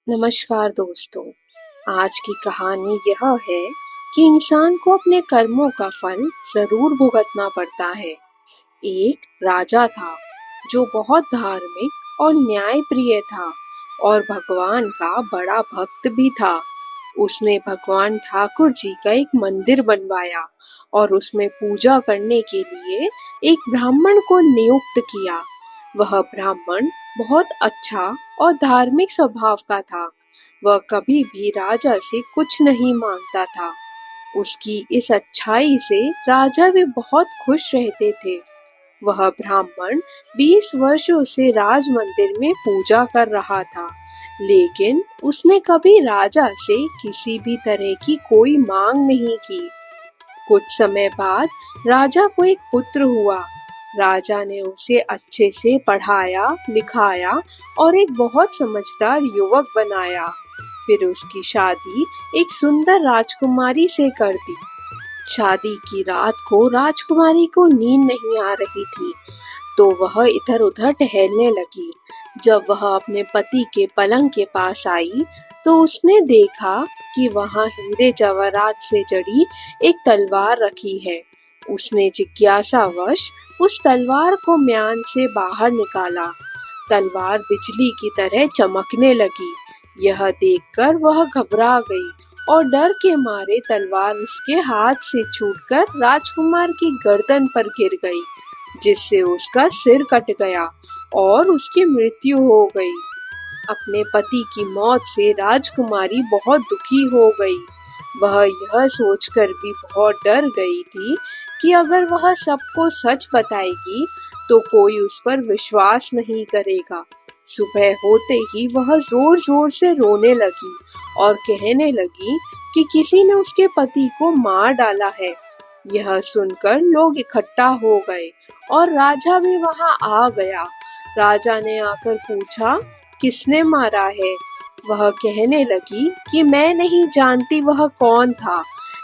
नमस्कार दोस्तों। आज की कहानी यह है कि इंसान को अपने कर्मों का फल जरूर भुगतना पड़ता है। एक राजा था जो बहुत धार्मिक और न्यायप्रिय था और भगवान का बड़ा भक्त भी था। उसने भगवान ठाकुर जी का एक मंदिर बनवाया और उसमें पूजा करने के लिए एक ब्राह्मण को नियुक्त किया। वह ब्राह्मण बहुत अच्छा और धार्मिक स्वभाव का था। वह कभी भी राजा से कुछ नहीं मांगता था। उसकी इस अच्छाई से राजा भी बहुत खुश रहते थे। वह ब्राह्मण 20 वर्षों से राज मंदिर में पूजा कर रहा था, लेकिन उसने कभी राजा से किसी भी तरह की कोई मांग नहीं की। कुछ समय बाद राजा को एक पुत्र हुआ। राजा ने उसे अच्छे से पढ़ाया लिखाया और एक बहुत समझदार युवक बनाया। फिर उसकी शादी एक सुंदर राजकुमारी से कर दी। शादी की रात को राजकुमारी को नींद नहीं आ रही थी, तो वह इधर-उधर टहलने लगी। जब वह अपने पति के पलंग के पास आई, तो उसने देखा कि वहां हीरे जवाहरात से जड़ी एक तलवार रखी है। उसने जिज्ञासावश उस तलवार को म्यान से बाहर निकाला। तलवार बिजली की तरह चमकने लगी। यह देखकर वह घबरा गई और डर के मारे तलवार उसके हाथ से छूटकर राजकुमार की गर्दन पर गिर गई, जिससे उसका सिर कट गया और उसकी मृत्यु हो गई। अपने पति की मौत से राजकुमारी बहुत दुखी हो गई। वह यह सोचकर भी बहुत डर गई थी कि अगर वह सबको सच बताएगी तो कोई उस पर विश्वास नहीं करेगा। सुबह होते ही वह जोर जोर से रोने लगी और कहने लगी कि किसी ने उसके पति को मार डाला है। यह सुनकर लोग इकट्ठा हो गए और राजा भी वहां आ गया। राजा ने आकर पूछा, किसने मारा है? वह कहने लगी कि मैं नहीं जानती वह कौन था,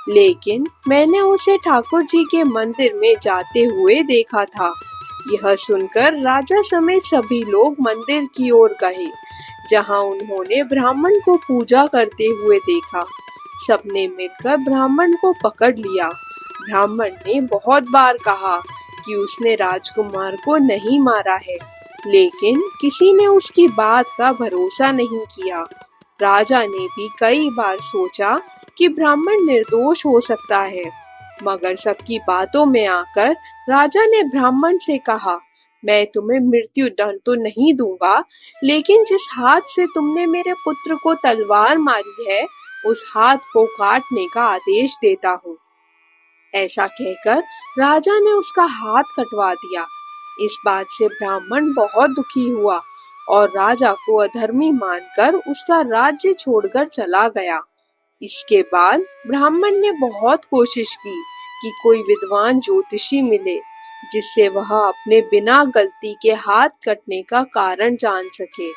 लेकिन मैंने उसे ठाकुर जी के मंदिर में जाते हुए देखा था। यह सुनकर राजा समेत सभी लोग मंदिर की ओर गए, जहां उन्होंने ब्राह्मण को पूजा करते हुए देखा। सबने मिलकर ब्राह्मण को पकड़ लिया। ब्राह्मण ने बहुत बार कहा कि उसने राजकुमार को नहीं मारा है, लेकिन किसी ने उसकी बात का भरोसा नहीं किया। राजा ने भी कई बार सोचा कि ब्राह्मण निर्दोष हो सकता है, मगर सबकी बातों में आकर राजा ने ब्राह्मण से कहा, मैं तुम्हें मृत्यु दंड तो नहीं दूंगा, लेकिन जिस हाथ से तुमने मेरे पुत्र को तलवार मारी है, उस हाथ को काटने का आदेश देता हूँ। ऐसा कहकर राजा ने उसका हाथ कटवा दिया। इस बात से ब्राह्मण बहुत दुखी हुआ और राजा को अधर्मी मानकर उसका राज्य छोड़कर चला गया। इसके बाद ब्राह्मण ने बहुत कोशिश की कि कोई विद्वान ज्योतिषी मिले, जिससे वह अपने बिना गलती के हाथ कटने का कारण जान सके।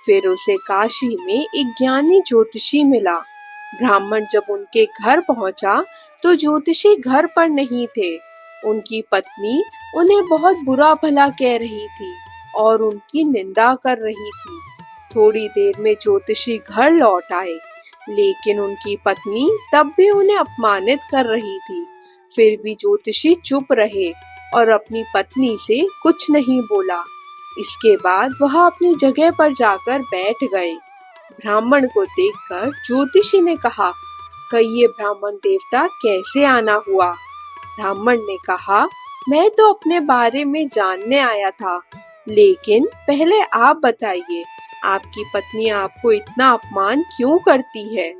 फिर उसे काशी में एक ज्ञानी ज्योतिषी मिला। ब्राह्मण जब उनके घर पहुंचा तो ज्योतिषी घर पर नहीं थे। उनकी पत्नी उन्हें बहुत बुरा भला कह रही थी और उनकी निंदा कर रही थी। थोड़ी देर में ज्योतिषी घर लौट आए, लेकिन उनकी पत्नी तब भी उन्हें अपमानित कर रही थी। फिर भी ज्योतिषी चुप रहे और अपनी पत्नी से कुछ नहीं बोला। इसके बाद वह अपनी जगह पर जाकर बैठ गए। ब्राह्मण को देखकर ज्योतिषी ने कहा, कहिए ब्राह्मण देवता, कैसे आना हुआ? ब्राह्मण ने कहा, मैं तो अपने बारे में जानने आया था, लेकिन पहले आप बताइए, आपकी पत्नी आपको इतना अपमान क्यों करती है?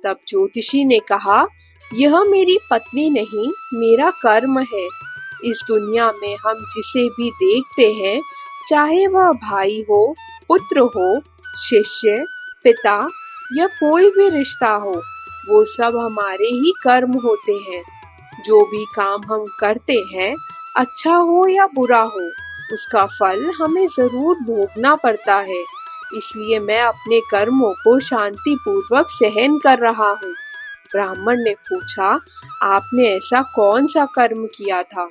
तब ज्योतिषी ने कहा, यह मेरी पत्नी नहीं, मेरा कर्म है। इस दुनिया में हम जिसे भी देखते हैं, चाहे वह भाई हो, पुत्र हो, शिष्य, पिता या कोई भी रिश्ता हो, वो सब हमारे ही कर्म होते हैं। जो भी काम हम करते हैं, अच्छा हो या बुरा हो, उसका फल हमें जरूर भोगना पड़ता है। इसलिए मैं अपने कर्मों को शांति पूर्वक सहन कर रहा हूँ। ब्राह्मण ने पूछा, आपने ऐसा कौन सा कर्म किया था?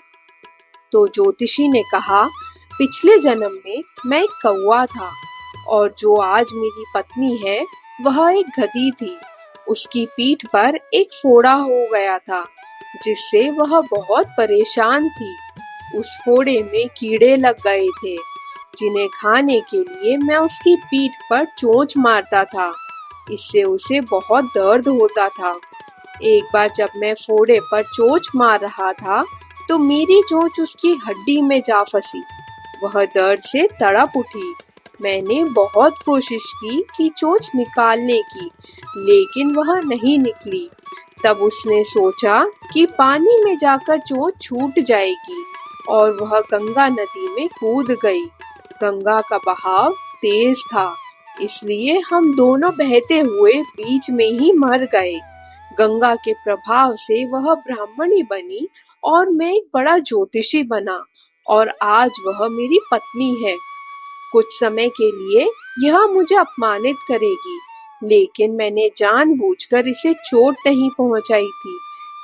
तो ज्योतिषी ने कहा, पिछले जन्म में मैं एक कौवा था और जो आज मेरी पत्नी है, वह एक गधी थी। उसकी पीठ पर एक फोड़ा हो गया था, जिससे वह बहुत परेशान थी। उस फोड़े में कीड़े लग गए थे, जिन्हें खाने के लिए मैं उसकी पीठ पर चोंच मारता था। इससे उसे बहुत दर्द होता था। एक बार जब मैं फोड़े पर चोंच मार रहा था, तो मेरी चोंच उसकी हड्डी में जा फंसी। वह दर्द से तड़प उठी। मैंने बहुत कोशिश की कि चोंच निकालने की, लेकिन वह नहीं निकली। तब उसने सोचा कि पानी में जाकर चोंच छूट जाएगी, और वह गंगा नदी में कूद गई। गंगा का बहाव तेज था, इसलिए हम दोनों बहते हुए बीच में ही मर गए। गंगा के प्रभाव से वह ब्राह्मणी बनी और मैं एक बड़ा ज्योतिषी बना, और आज वह मेरी पत्नी है। कुछ समय के लिए यह मुझे अपमानित करेगी, लेकिन मैंने जानबूझकर इसे चोट नहीं पहुंचाई थी।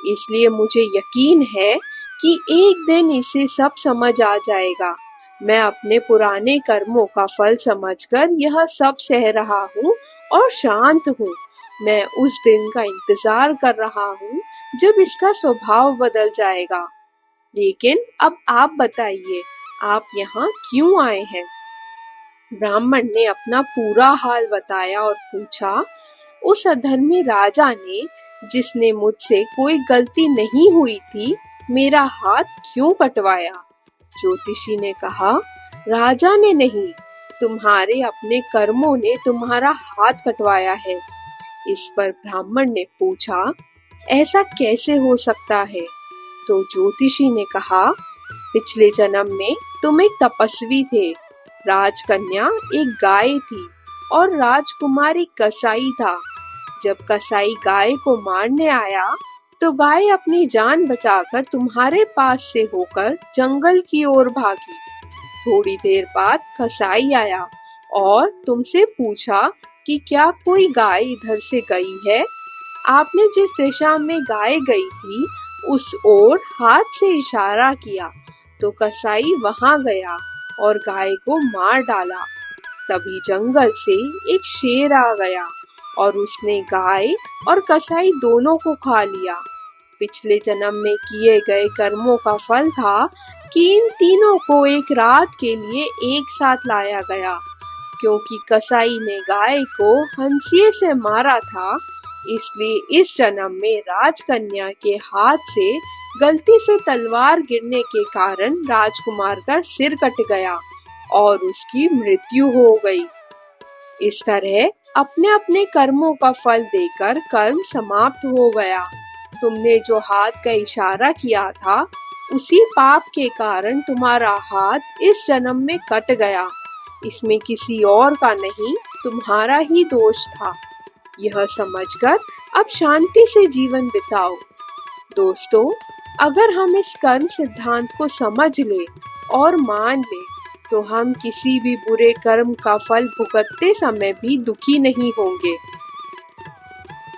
इसलिए मुझे यकीन है कि एक दिन इसे सब समझ आ जाएगा। मैं अपने पुराने कर्मों का फल समझकर यह सब सह रहा हूँ और शांत हूँ। मैं उस दिन का इंतजार कर रहा हूँ जब इसका स्वभाव बदल जाएगा। लेकिन अब आप बताइए, आप यहाँ क्यों आए हैं? ब्राह्मण ने अपना पूरा हाल बताया और पूछा, उस अधर्मी राजा ने, जिसने मुझसे कोई गलती नहीं हुई थी, मेरा हाथ क्यों कटवाया? ज्योतिषी ने कहा, राजा ने नहीं, तुम्हारे अपने कर्मों ने तुम्हारा हाथ कटवाया है। इस पर ब्राह्मण ने पूछा, ऐसा कैसे हो सकता है? तो ज्योतिषी ने कहा, पिछले जन्म में तुम एक तपस्वी थे। राजकन्या एक गाय थी और राजकुमार एक कसाई था। जब कसाई गाय को मारने आया, तो गाय अपनी जान बचाकर तुम्हारे पास से होकर जंगल की ओर भागी। थोड़ी देर बाद कसाई आया और तुमसे पूछा कि क्या कोई गाय इधर से गई है। आपने जिस दिशा में गाय गई थी, उस ओर हाथ से इशारा किया, तो कसाई वहां गया और गाय को मार डाला। तभी जंगल से एक शेर आ गया और उसने गाय और कसाई दोनों को खा लिया। पिछले जन्म में किए गए कर्मों का फल था कि इन तीनों को एक रात के लिए एक साथ लाया गया। क्योंकि कसाई ने गाय को हंसिए से मारा था, इसलिए इस जन्म में राजकन्या के हाथ से गलती से तलवार गिरने के कारण राजकुमार का सिर कट गया और उसकी मृत्यु हो गई। इस तरह अपने अपने कर्मों का फल देकर कर्म समाप्त हो गया। तुमने जो हाथ का इशारा किया था, उसी पाप के कारण तुम्हारा हाथ इस जन्म में कट गया। इसमें किसी और का नहीं, तुम्हारा ही दोष था। यह समझकर अब शांति से जीवन बिताओ। दोस्तों, अगर हम इस कर्म सिद्धांत को समझ ले और मान ले, तो हम किसी भी बुरे कर्म का फल भुगतते समय भी दुखी नहीं होंगे।